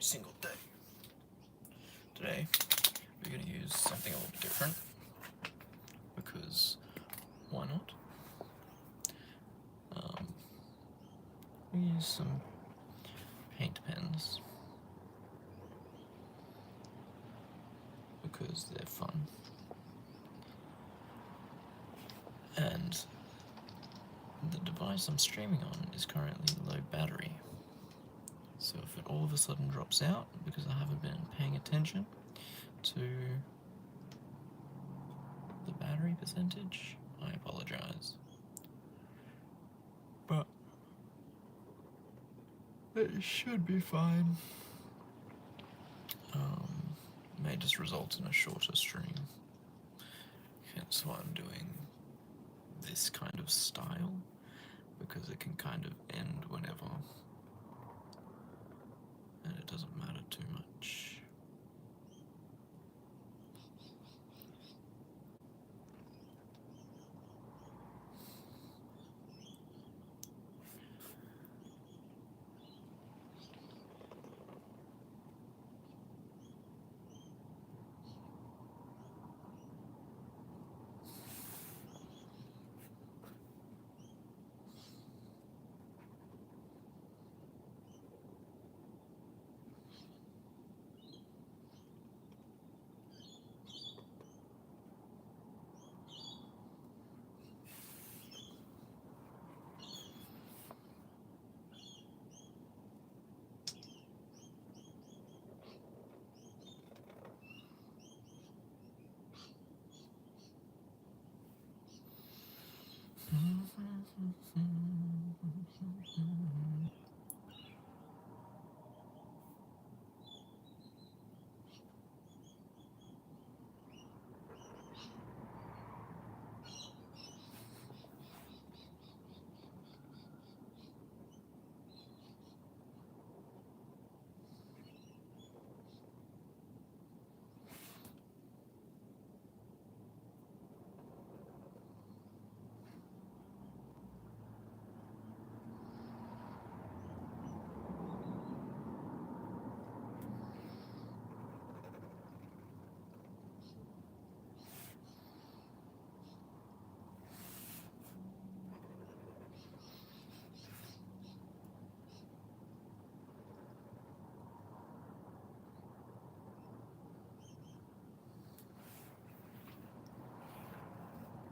single day. Today, we're going to use something a little bit different, because why not? We use some paint pens, because they're fun. And the device I'm streaming on is currently low battery. So if it all of a sudden drops out because I haven't been paying attention to the battery percentage, I apologize. But it should be fine. May just result in a shorter stream. Hence why I'm doing this kind of style, because it can kind of end whenever, and it doesn't matter too much.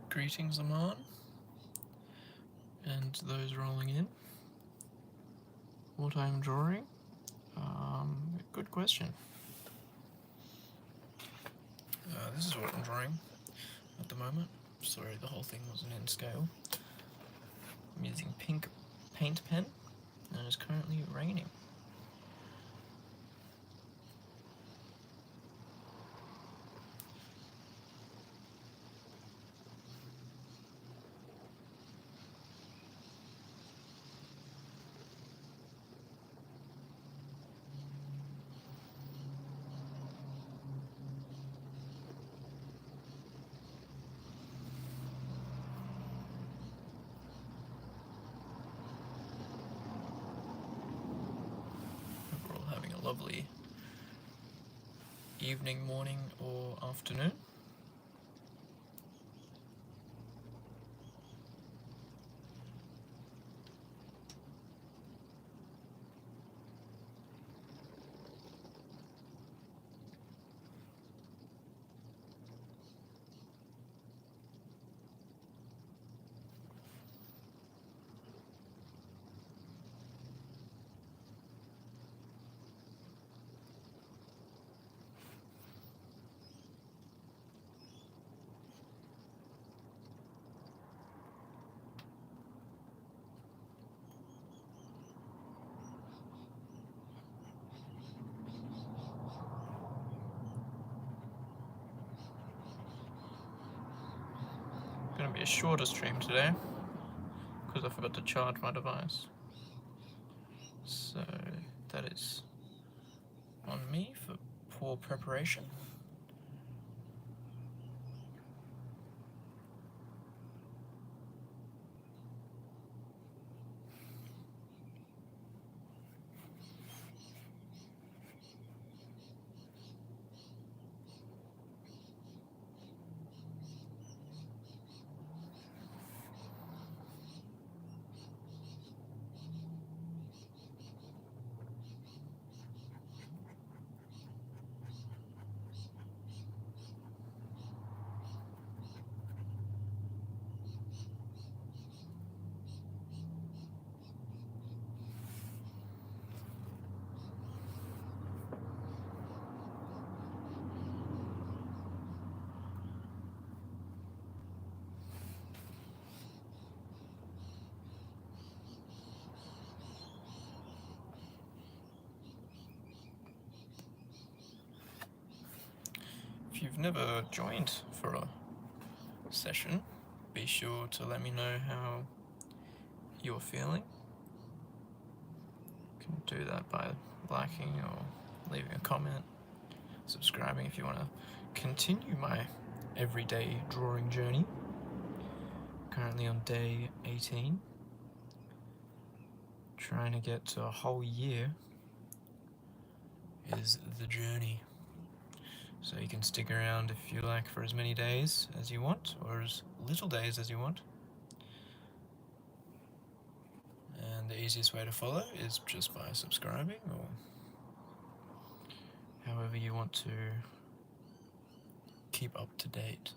Greetings, Aman, and those rolling in. What I'm drawing? Good question. This is what I'm drawing at the moment. Sorry, the whole thing wasn't in scale. I'm using pink paint pen, and it's currently raining. Hope we're all having a lovely evening, morning, or afternoon. Gonna be a shorter stream today, because I forgot to charge my device. So that is on me for poor preparation. you've never joined for a session, be sure to let me know how you're feeling. You can do that by liking or leaving a comment, subscribing if you want to continue my everyday drawing journey. Currently on day 18, trying to get to a whole year is the journey. So you can stick around if you like for as many days as you want, or as little days as you want. And the easiest way to follow is just by subscribing, or however you want to keep up to date.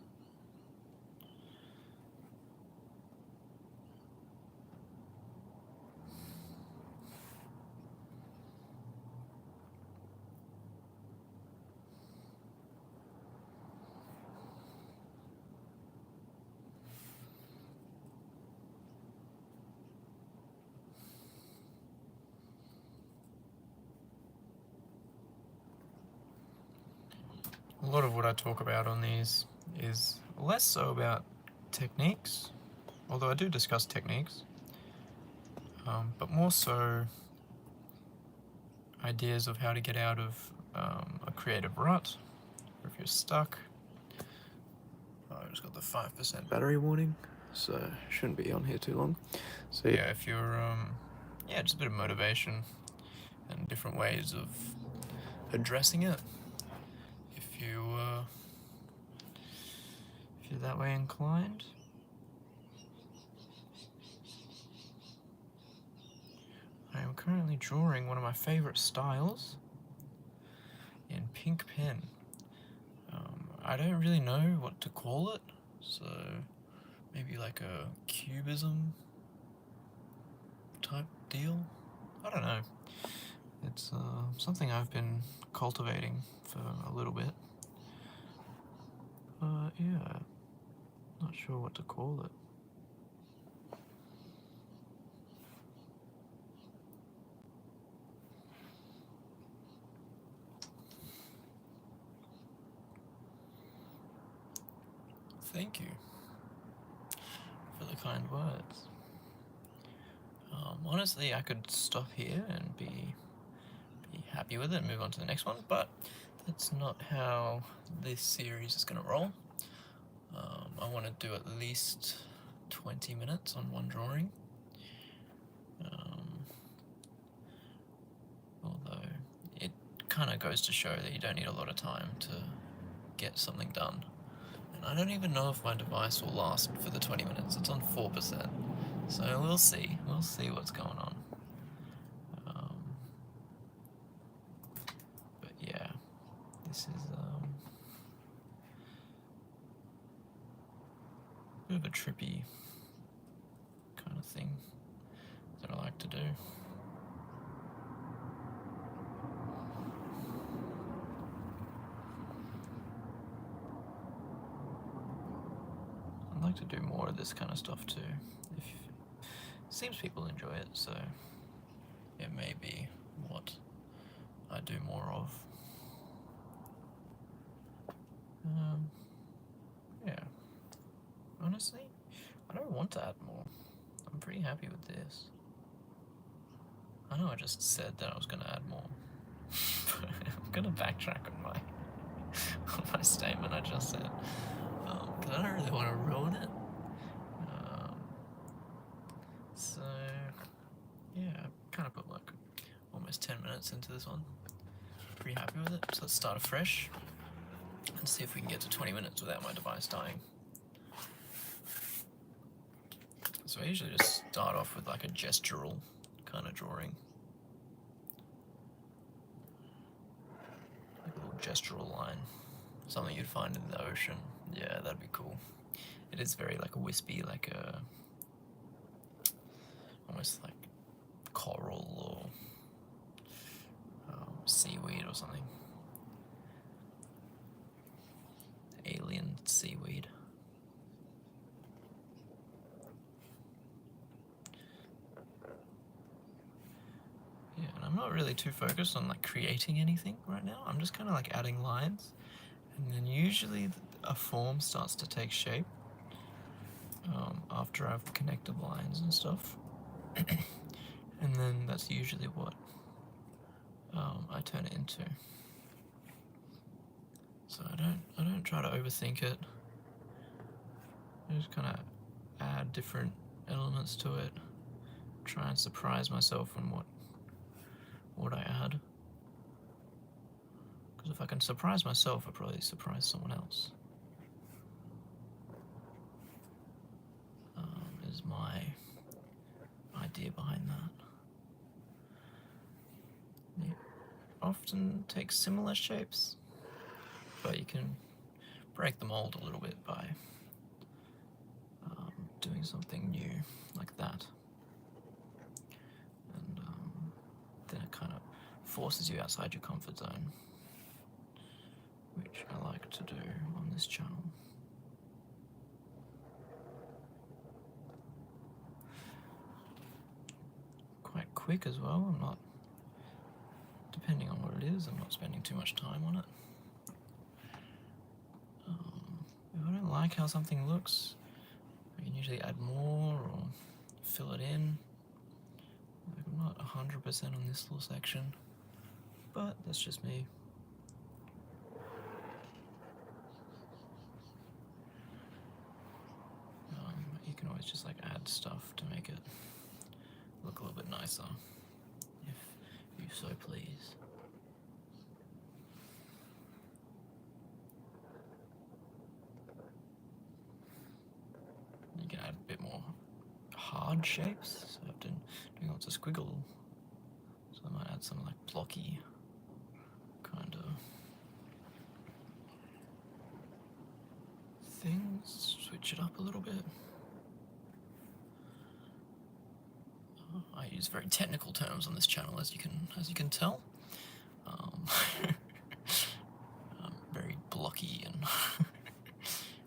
A lot of what I talk about on these is less so about techniques, although I do discuss techniques, but more so ideas of how to get out of a creative rut, or if you're stuck. I just got the 5% battery warning, so shouldn't be on here too long. So yeah, if you're, just a bit of motivation and different ways of addressing it. If you're that way inclined. I am currently drawing one of my favorite styles in pink pen. I don't really know what to call it, so maybe like a cubism type deal? I don't know. It's something I've been cultivating for a little bit. Yeah, not sure what to call it. Thank you for the kind words. Honestly, I could stop here and be happy with it and move on to the next one, but that's not how this series is going to roll. I want to do at least 20 minutes on one drawing. Although it kind of goes to show that you don't need a lot of time to get something done. And I don't even know if my device will last for the 20 minutes. It's on 4%. So we'll see. We'll see what's going on. But yeah, this is a bit of a trippy kind of thing that I like to do. I'd like to do more of this kind of stuff too. It seems people enjoy it, so it may be what I do more of. Yeah. Honestly, I don't want to add more. I'm pretty happy with this. I know I just said that I was going to add more. But I'm going to backtrack on my statement I just said. Because I don't really want to ruin it. So, yeah, I kind of put like almost 10 minutes into this one. Pretty happy with it. So let's start afresh and see if we can get to 20 minutes without my device dying. So I usually just start off with like a gestural kind of drawing. Like a little gestural line. Something you'd find in the ocean. Yeah, that'd be cool. It is very like wispy, like a almost like coral or seaweed or something. Alien seaweed. Yeah, and I'm not really too focused on like creating anything right now. I'm just kind of like adding lines And then usually a form starts to take shape after I've connected lines and stuff. And then that's usually what I turn it into. So I don't try to overthink it. I just kind of add different elements to it, try and surprise myself on what I add. Because if I can surprise myself, I'll probably surprise someone else. Is my idea behind that. You often take similar shapes, but you can break the mold a little bit by doing something new like that. And then it kind of forces you outside your comfort zone, which I like to do on this channel. Quite quick as well. I'm not, depending on what it is, I'm not spending too much time on it. If I don't like how something looks, I can usually add more or fill it in. Like, I'm not 100% on this little section, but that's just me. You can always just like add stuff to make it look a little bit nicer, if you so please. You can add a bit more hard shapes, so I've been doing lots of squiggle, so I might add some like blocky kind of things, switch it up a little bit. I use very technical terms on this channel, as you can tell. Very blocky and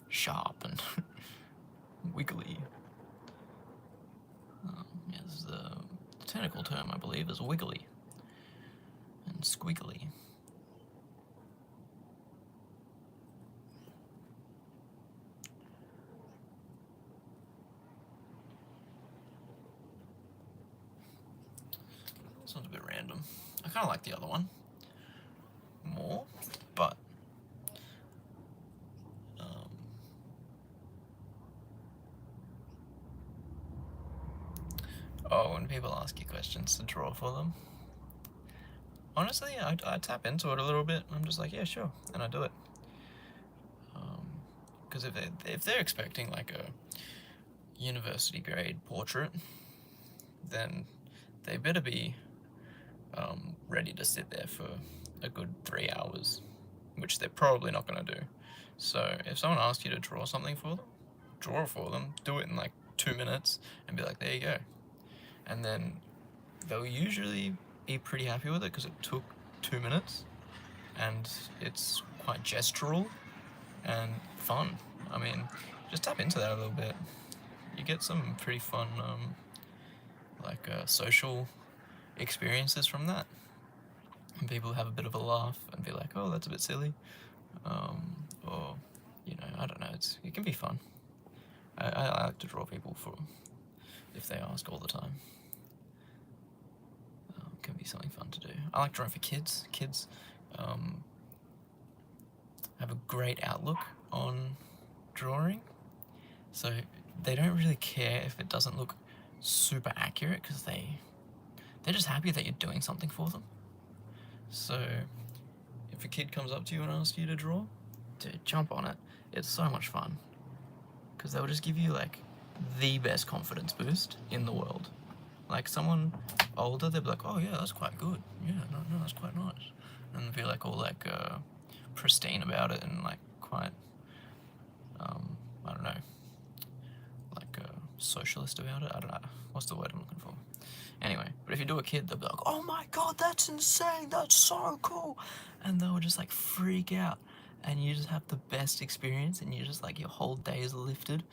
sharp and wiggly. Yes, the technical term, I believe, is wiggly and squiggly. This one's a bit random. I kind of like the other one more, but when people ask you questions to draw for them, honestly, I tap into it a little bit. I'm just like, yeah, sure, and I do it. Because if they're expecting like a university grade portrait, then they better be ready to sit there for a good 3 hours, which they're probably not going to do. So if someone asks you to draw something for them, draw for them, do it in like 2 minutes, and be like, there you go. And then they'll usually be pretty happy with it because it took 2 minutes, and it's quite gestural and fun. I mean, just tap into that a little bit. You get some pretty fun, social experiences from that. And people have a bit of a laugh and be like, oh, that's a bit silly. Or, I don't know, it can be fun. I like to draw people if they ask all the time. Can be something fun to do. I like drawing for kids. Kids have a great outlook on drawing, so they don't really care if it doesn't look super accurate, because they're just happy that you're doing something for them. So if a kid comes up to you and asks you to draw, jump on it. It's so much fun, because they'll just give you like the best confidence boost in the world. Like someone older, they'll be like, oh yeah, that's quite good. Yeah, no, that's quite nice. And they'll be like all like pristine about it, and like quite, I don't know, like socialist about it. I don't know, what's the word I'm looking for? Anyway, but if you do a kid, they'll be like, oh my god, that's insane, that's so cool. And they'll just like freak out, and you just have the best experience, and you just like, your whole day is lifted.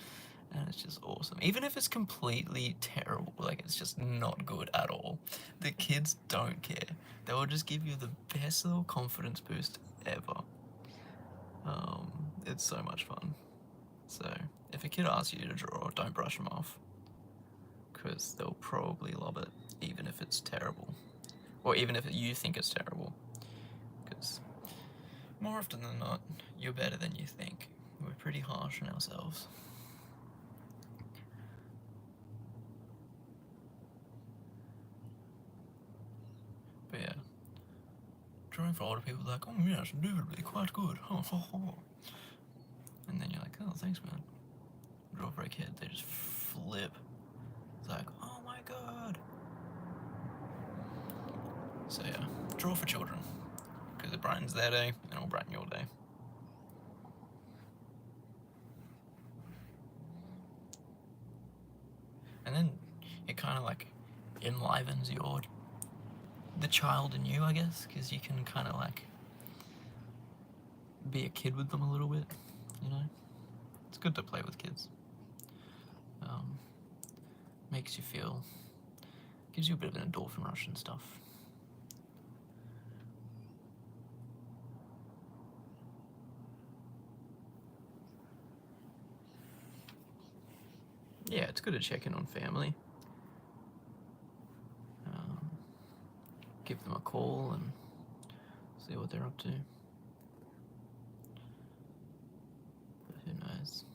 And it's just awesome. Even if it's completely terrible, like it's just not good at all, the kids don't care. They will just give you the best little confidence boost ever. It's so much fun. So if a kid asks you to draw, don't brush them off, because they'll probably love it, even if it's terrible, or even if you think it's terrible, because more often than not, you're better than you think. We're pretty harsh on ourselves. But yeah, drawing for older people, like, oh yes, indubitably quite good. And then you're like, oh, thanks, man. Draw for a kid, they just flip. It's like, oh my god. So yeah, draw for children, because it brightens their day, and it'll brighten your day. And then it kind of like enlivens the child in you, I guess, because you can kind of like be a kid with them a little bit, you know? It's good to play with kids. Makes you feel, gives you a bit of an endorphin rush and stuff. Yeah, it's good to check in on family. Give them a call and see what they're up to. But who knows?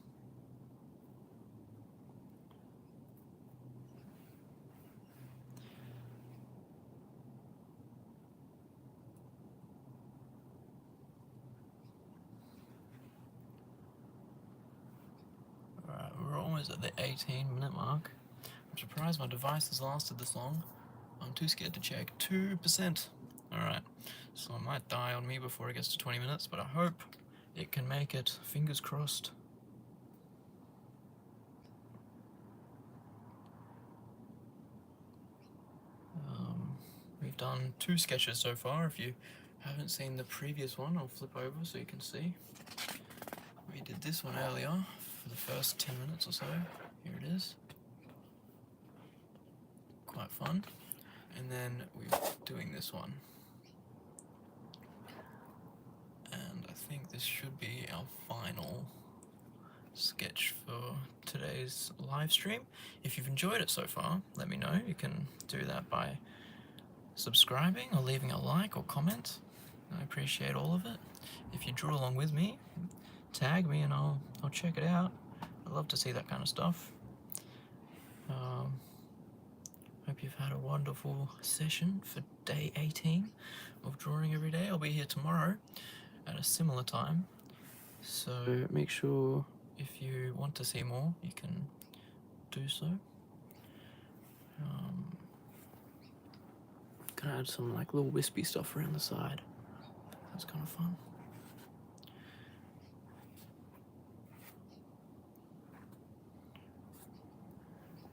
Alright, we're almost at the 18-minute mark. I'm surprised my device has lasted this long. I'm too scared to check. 2%. Alright, so it might die on me before it gets to 20 minutes, but I hope it can make it. Fingers crossed. We've done 2 sketches so far. If you haven't seen the previous one, I'll flip over so you can see. We did this one earlier for the first 10 minutes or so. Here it is. Quite fun. And then we're doing this one. And I think this should be our final sketch for today's live stream. If you've enjoyed it so far, let me know. You can do that by subscribing or leaving a like or comment. I appreciate all of it. If you drew along with me, tag me and I'll check it out. I love to see that kind of stuff. Hope you've had a wonderful session for day 18 of drawing every day. I'll be here tomorrow at a similar time. So make sure if you want to see more, you can do so. Gonna add some like little wispy stuff around the side. That's kind of fun.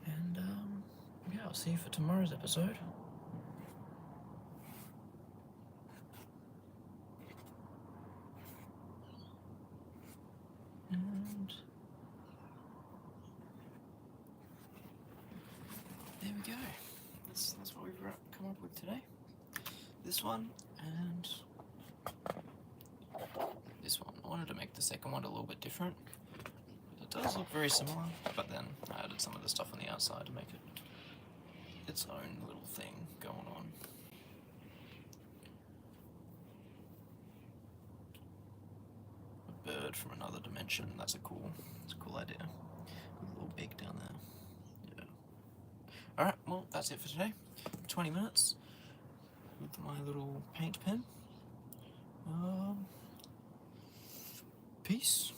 And yeah, I'll see you for tomorrow's episode. And there we go. That's what we've come up with today. This one and this one. I wanted to make the second one a little bit different. It does look very similar, but then I added some of the stuff on the outside to make it its own little thing going on. A bird from another dimension. That's a cool idea. With a little beak down there. Yeah. Alright, well, that's it for today. 20 minutes with my little paint pen. Peace.